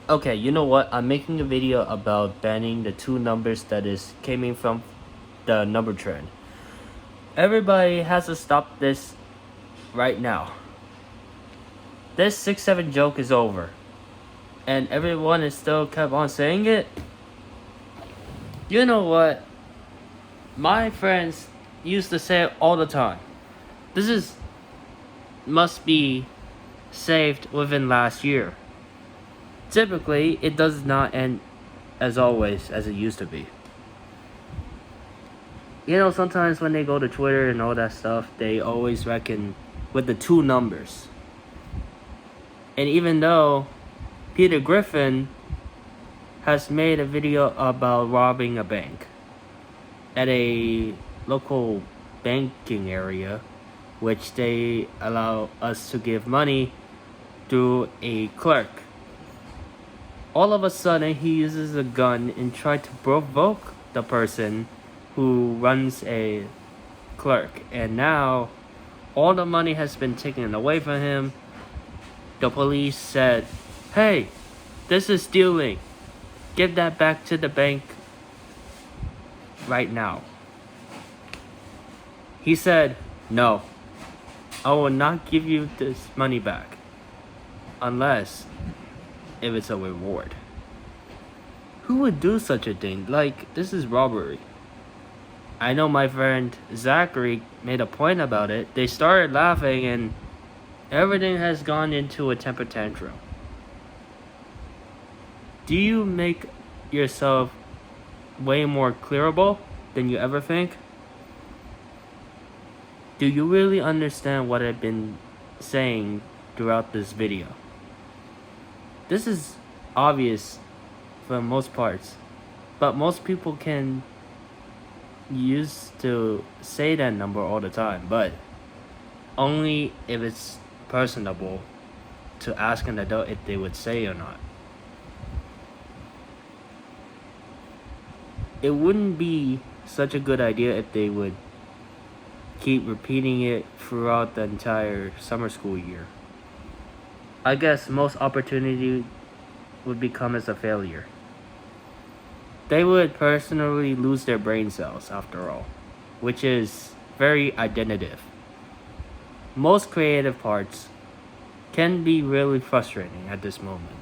Okay, you know what? I'm making a video about banning the two numbers that is coming from the number trend. Everybody has to stop this right now. This 6-7 joke is over. And everyone is still kept on saying it. You know what? My friends used to say it all the time. This is must be saved within last year. Typically, it does not end as always as it used to be. You know, sometimes when they go to Twitter and all that stuff, they always reckon with the two numbers. And even though Peter Griffin has made a video about robbing a bank at a local banking area, which they allow us to give money through a clerk. All of a sudden, he uses a gun and tries to provoke the person who runs a clerk. And now, all the money has been taken away from him. The police said, "Hey, this is stealing. Give that back to the bank right now." He said, "No, I will not give you this money back unless if it's a reward." Who would do such a thing? Like, this is robbery. I know my friend Zachary made a point about it. They started laughing and everything has gone into a temper tantrum. Do you make yourself way more clearable than you ever think? Do you really understand what I've been saying throughout this video? This is obvious for most parts, but most people can use to say that number all the time, but only if it's personable to ask an adult if they would say or not. It wouldn't be such a good idea if they would keep repeating it throughout the entire summer school year. I guess most opportunity would become as a failure. They would personally lose their brain cells after all, which is very identitive. Most creative parts can be really frustrating at this moment.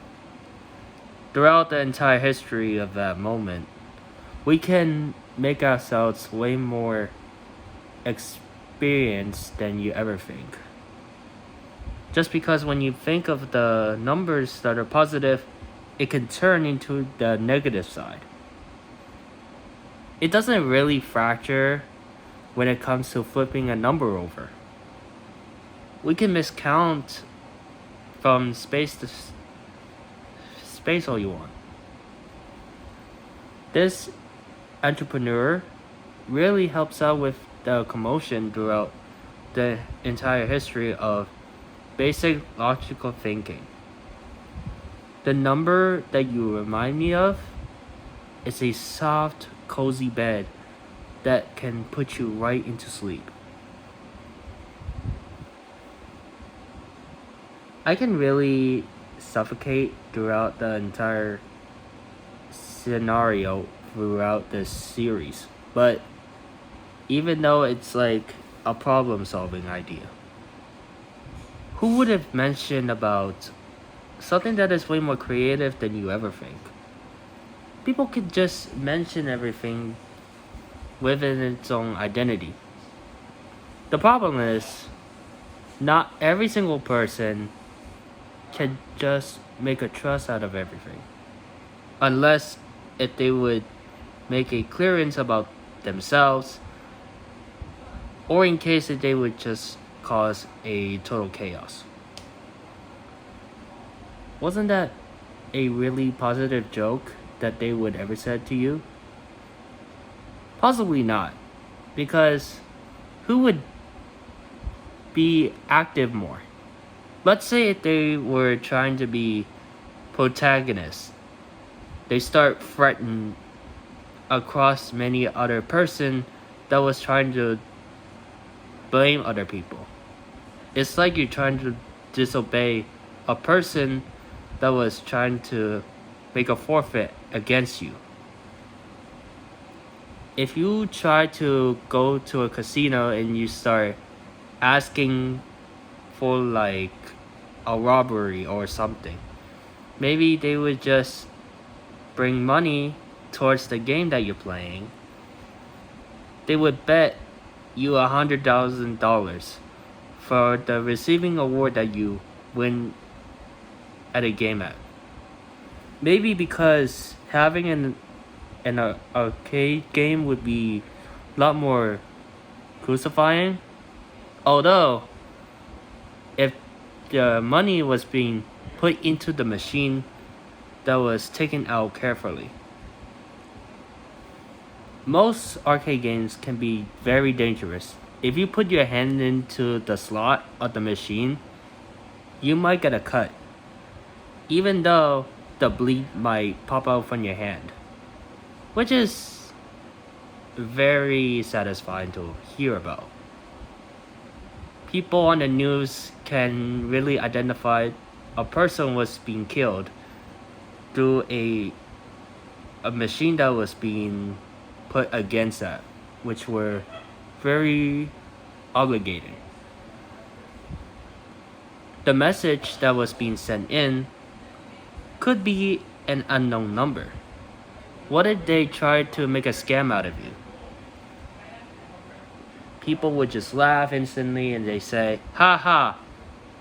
Throughout the entire history of that moment, we can make ourselves way more experienced than you ever think. Just because when you think of the numbers that are positive, it can turn into the negative side. It doesn't really fracture when it comes to flipping a number over. We can miscount from space to space all you want. This entrepreneur really helps out with the commotion throughout the entire history of basic logical thinking. The number that you remind me of is a soft, cozy bed that can put you right into sleep. I can really suffocate throughout the entire scenario throughout this series, but even though it's like a problem solving idea, who would have mentioned about something that is way more creative than you ever think? People could just mention everything within its own identity. The problem is, not every single person can just make a trust out of everything. Unless if they would make a clearance about themselves, or in case that they would just cause a total chaos. Wasn't that a really positive joke that they would ever said to you? Possibly not, because who would be active more? Let's say if they were trying to be protagonists, they start threatening across many other person that was trying to blame other people. It's like you're trying to disobey a person that was trying to make a forfeit against you. If you try to go to a casino and you start asking for like a robbery or something, maybe they would just bring money towards the game that you're playing. They would bet you $100,000 for the receiving award that you win at a game at. Maybe because having an arcade game would be a lot more crucifying. Although, if the money was being put into the machine that was taken out carefully. Most arcade games can be very dangerous. If you put your hand into the slot of the machine, you might get a cut, even though the bleed might pop out from your hand, which is very satisfying to hear about. People on the news can really identify a person was being killed through a machine that was being put against that, which were very obligated. The message that was being sent in could be an unknown number. What if they tried to make a scam out of you? People would just laugh instantly and they say, "Ha ha,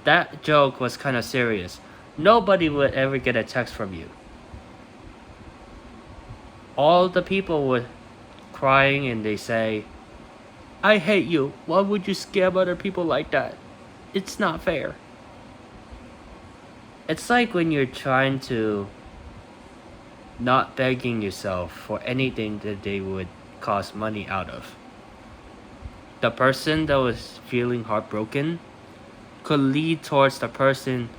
that joke was kind of serious. Nobody would ever get a text from you." All the people were crying and they say, "I hate you. Why would you scam other people like that? It's not fair." It's like when you're trying to not begging yourself for anything that they would cost money out of. The person that was feeling heartbroken could lead towards the person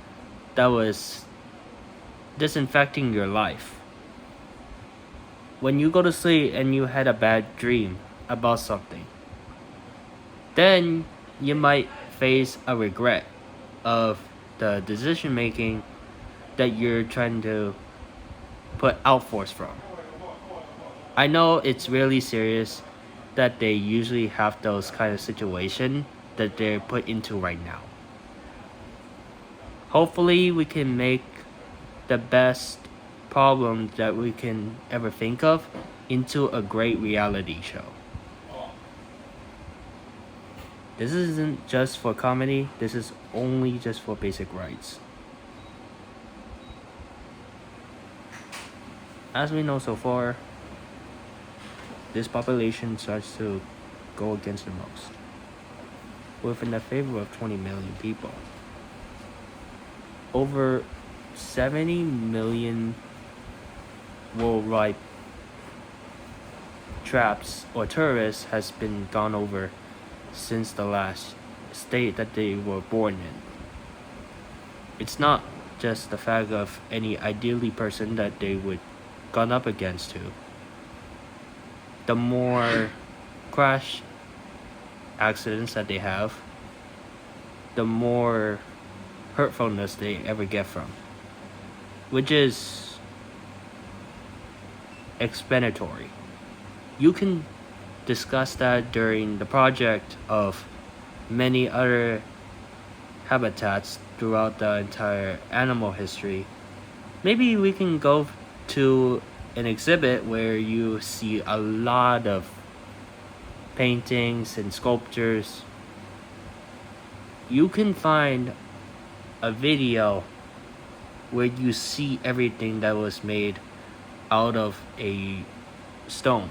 that was disinfecting your life. When you go to sleep and you had a bad dream about something, then you might face a regret of the decision making that you're trying to put outforce from. I know it's really serious that they usually have those kind of situation that they're put into right now. Hopefully we can make the best problem that we can ever think of into a great reality show. This isn't just for comedy, this is only just for basic rights. As we know so far, this population starts to go against the most, within the favor of 20 million people. Over 70 million worldwide traps or tourists has been gone over since the last state that they were born in. It's not just the fact of any ideally person that they would gone up against to. The more crash accidents that they have, the more hurtfulness they ever get from, which is explanatory. You can discuss that during the project of many other habitats throughout the entire animal history. Maybe we can go to an exhibit where you see a lot of paintings and sculptures. You can find a video where you see everything that was made out of a stone.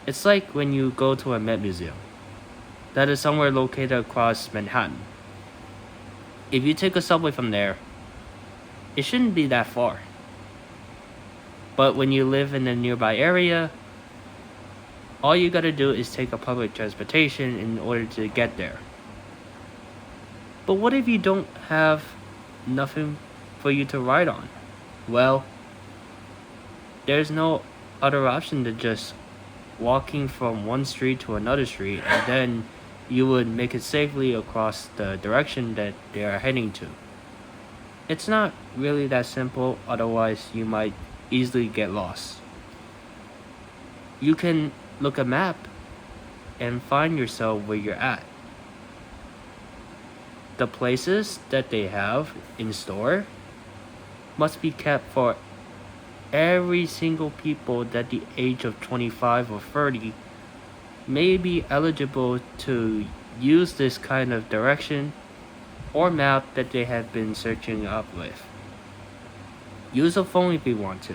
It's like when you go to a Met Museum that is somewhere located across Manhattan. If you take a subway from there, it shouldn't be that far. But when you live in a nearby area, all you gotta do is take a public transportation in order to get there. But what if you don't have nothing for you to ride on? Well, there's no other option than just walking from one street to another street, and then you would make it safely across the direction that they are heading to. It's not really that simple, otherwise, you might easily get lost. You can look a map and find yourself where you're at. The places that they have in store must be kept for every single people that the age of 25 or 30 may be eligible to use this kind of direction or map that they have been searching up with. Use a phone if you want to,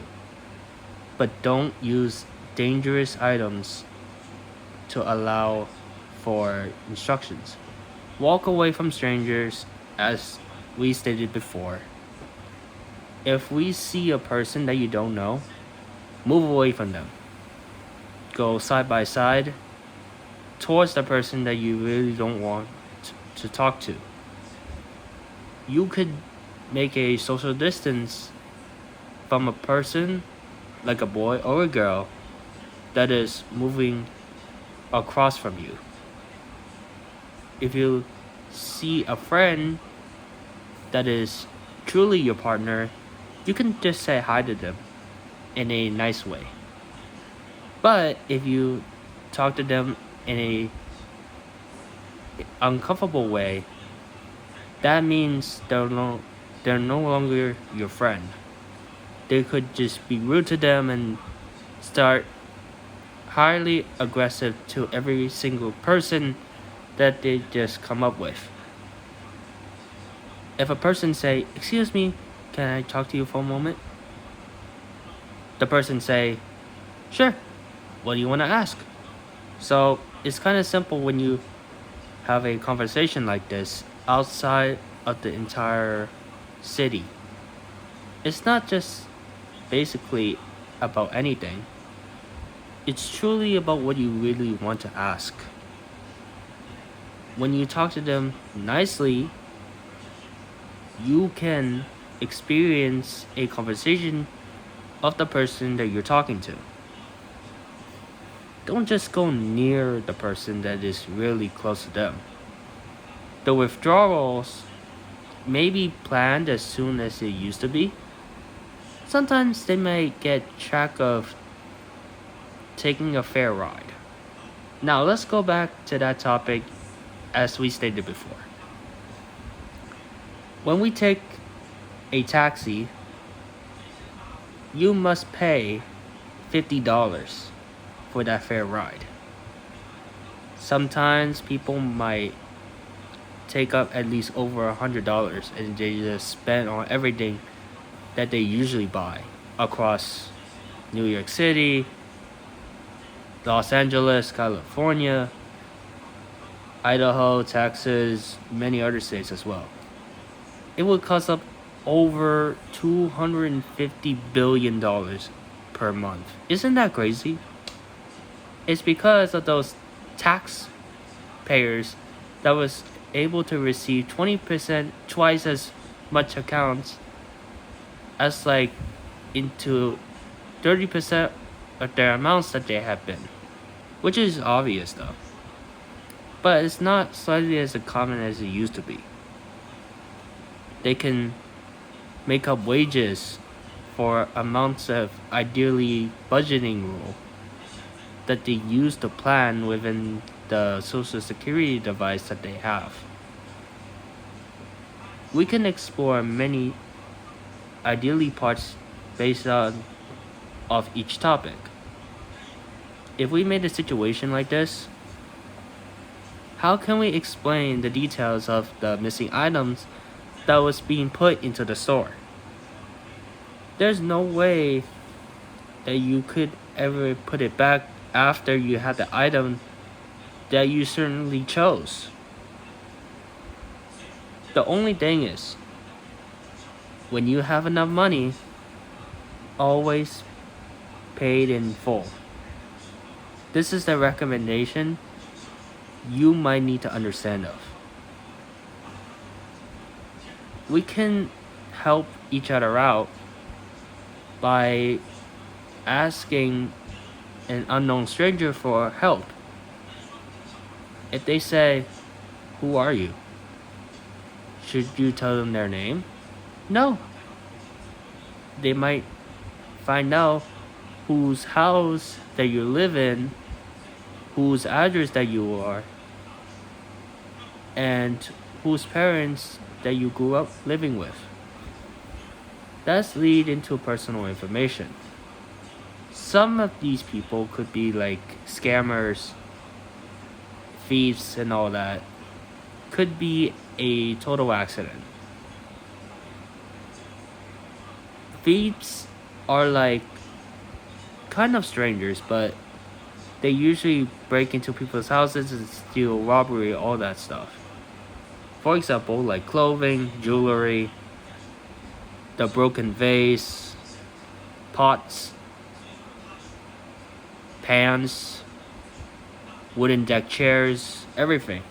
but don't use dangerous items to allow for instructions. Walk away from strangers, as we stated before. If we see a person that you don't know, move away from them. Go side by side towards the person that you really don't want to talk to. You could make a social distance from a person, like a boy or a girl, that is moving across from you. If you see a friend that is truly your partner, you can just say hi to them in a nice way. But if you talk to them in a uncomfortable way, that means they're no longer your friend. They could just be rude to them and start highly aggressive to every single person that they just come up with. If a person say, "Excuse me, can I talk to you for a moment?" The person say, "Sure, what do you want to ask?" So it's kind of simple when you have a conversation like this outside of the entire city. It's not just basically about anything. It's truly about what you really want to ask. When you talk to them nicely, you can experience a conversation of the person that you're talking to. Don't just go near the person that is really close to them. The withdrawals may be planned as soon as it used to be. Sometimes they may get track of taking a fair ride. Now let's go back to that topic as we stated before. When we take a taxi, you must pay $50 for that fair ride. Sometimes people might take up at least over $100 and they just spend on everything that they usually buy across New York City, Los Angeles, California, Idaho, Texas, many other states as well. It would cost up over $250 billion per month. Isn't that crazy? It's because of those taxpayers that was able to receive 20%, twice as much accounts as like into 30% of their amounts that they have been, which is obvious though. But it's not slightly as common as it used to be. They can make up wages for amounts of ideally budgeting rule that they use to plan within the social security device that they have. We can explore many ideally parts based on of each topic. If we made a situation like this, how can we explain the details of the missing items that was being put into the store? There's no way that you could ever put it back after you had the item that you certainly chose. The only thing is, when you have enough money, always pay it in full. This is the recommendation you might need to understand of. We can help each other out by asking an unknown stranger for help. If they say, "Who are you?" should you tell them their name? No, they might find out whose house that you live in, whose address that you are, and whose parents that you grew up living with. That's lead into personal information. Some of these people could be like scammers, thieves, and all that. Could be a total accident. Thieves are like kind of strangers, but they usually break into people's houses and steal robbery, all that stuff. For example, like clothing, jewelry, the broken vase, pots, pans, wooden deck chairs, everything.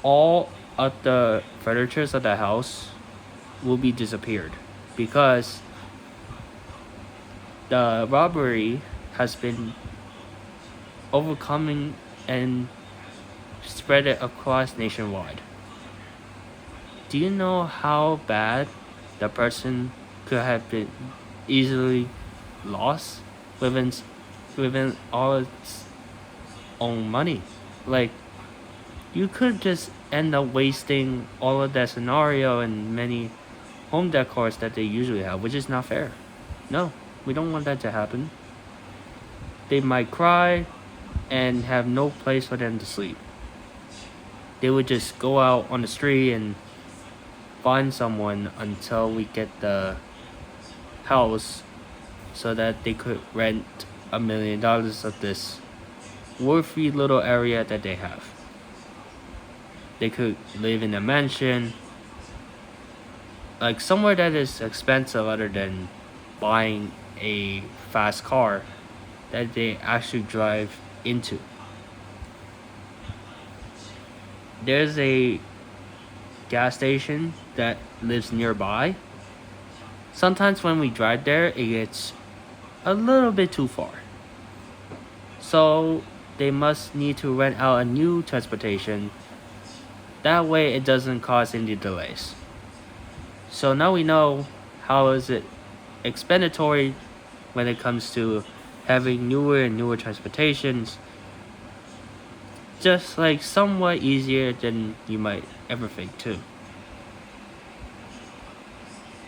All of the furnitures of the house will be disappeared because the robbery has been overcoming and spread it across nationwide. Do you know how bad the person could have been easily lost within within all its own money? Like you could just end up wasting all of that scenario and many home decors that they usually have, which is not fair. No, we don't want that to happen. They might cry and have no place for them to sleep. They would just go out on the street and find someone until we get the house so that they could rent $1 million of this worthy little area that they have. They could live in a mansion, like somewhere that is expensive other than buying a fast car that they actually drive into. There's a gas station that lives nearby. Sometimes when we drive there, it gets a little bit too far. So they must need to rent out a new transportation. That way it doesn't cause any delays. So now we know how is it expenditory when it comes to having newer and newer transportations. Just like somewhat easier than you might ever think too.